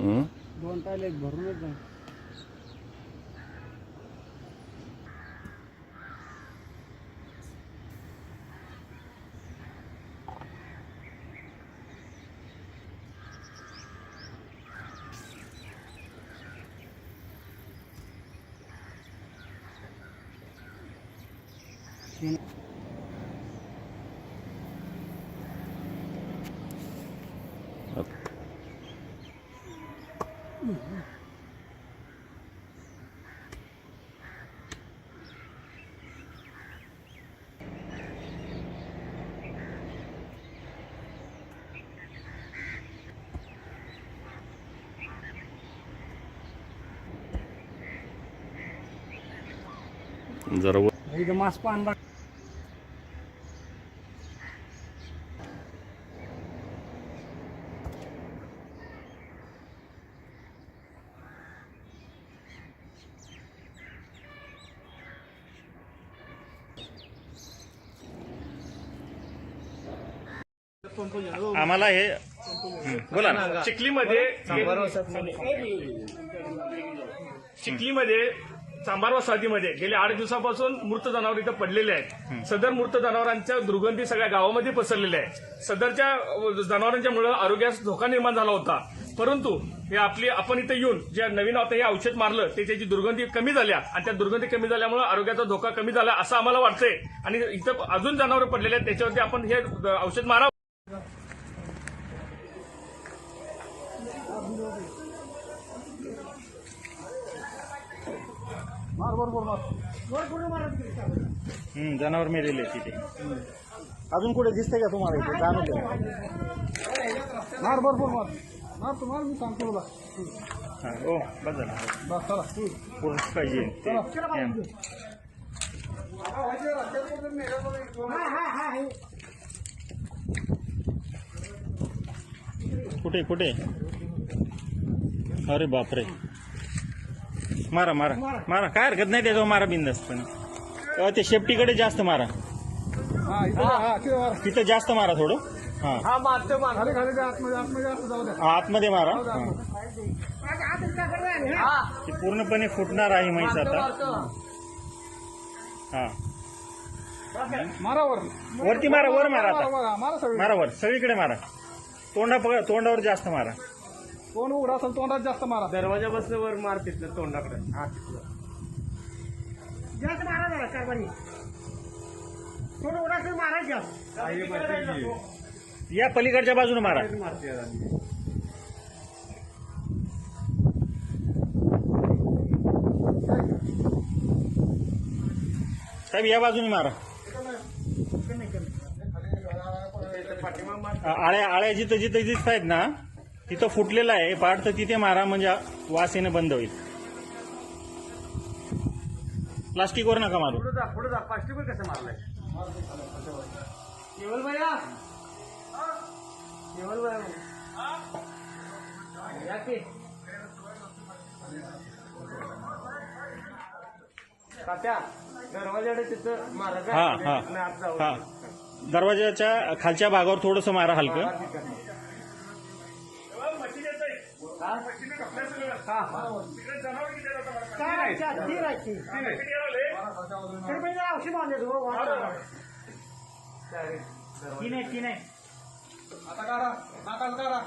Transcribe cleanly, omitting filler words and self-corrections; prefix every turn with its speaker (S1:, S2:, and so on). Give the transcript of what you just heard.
S1: दोन टायले भरूनच जाईल.
S2: जरा
S1: इथं मास पान बघ.
S2: आम्हाला हे बोला ना.
S3: चिखलीमध्ये चांभार वसाहतीमध्ये गेल्या 8 दिवसापासून मृत जनावर इथं पडलेले आहेत. सदर मृत जनावरांच्या दुर्गंधी सगळ्या गावामध्ये पसरलेल्या आहे. सदरच्या जनावरांच्या मुळे आरोग्यास धोका निर्माण झाला होता. परंतु हे आपण इथं येऊन जे नवीन आता हे औषध मारलं त्याची दुर्गंधी कमी झाल्या आणि त्या दुर्गंधी कमी झाल्यामुळे आरोग्याचा धोका कमी झाला असं आम्हाला वाटतंय. आणि इथं अजून जनावर पडलेले आहेत त्याच्यावरती आपण हे औषध मारावं.
S2: जनावर मेलेले तिथे.
S1: अजून कुठे दिसतंय का तुम्हाला इथे? जाणवतं मार बरोबर मार तुम्हाला मी सांगतो तुला.
S2: हो बस झालं.
S1: बस चला
S2: पूर्ण पाहिजे कुठे कुठे. अरे बापरे. मारा मारा मारा काय हरकत नाही त्याच्यावर मारा बिंदास. पण ते शेपटीकडे जास्त मारा. तिथं जास्त मारा थोडं. हा आतमध्ये मारा. ती पूर्णपणे फुटणार आहे म्हैस आता. हा
S1: मारा वर
S2: वरती मारा. वर मारा आता. मारा वर सगळीकडे मारा. तोंडावर जास्त मारा.
S1: तोंड उघडा असेल तोंडात जास्त मारा.
S3: दरवाजा बसलं वर मार तिथलं तोंडाकडे.
S1: जास्त मारा जरा कारभारी. तोंड उघडा असेल मारा जास्त.
S2: या पलीकडच्या बाजूने मारा. साहेब या बाजूने मारा. आळ्या जिथं जिथं दिसत आहेत ना तिथं फुटलेलं आहे पाठ तर तिथे मारा. म्हणजे वास येणं बंद होईल. प्लास्टिकवर नका मारू.
S3: पुढे जा प्लास्टिकवर कसं मारलंय. केवल भैया केवल भैया तात्या दरवाजाकडे तिथं मारा.
S2: हा हा हा दरवाजाच्या खालच्या भागावर थोडस मारा हलकं.
S1: आता करा नाकाल करा.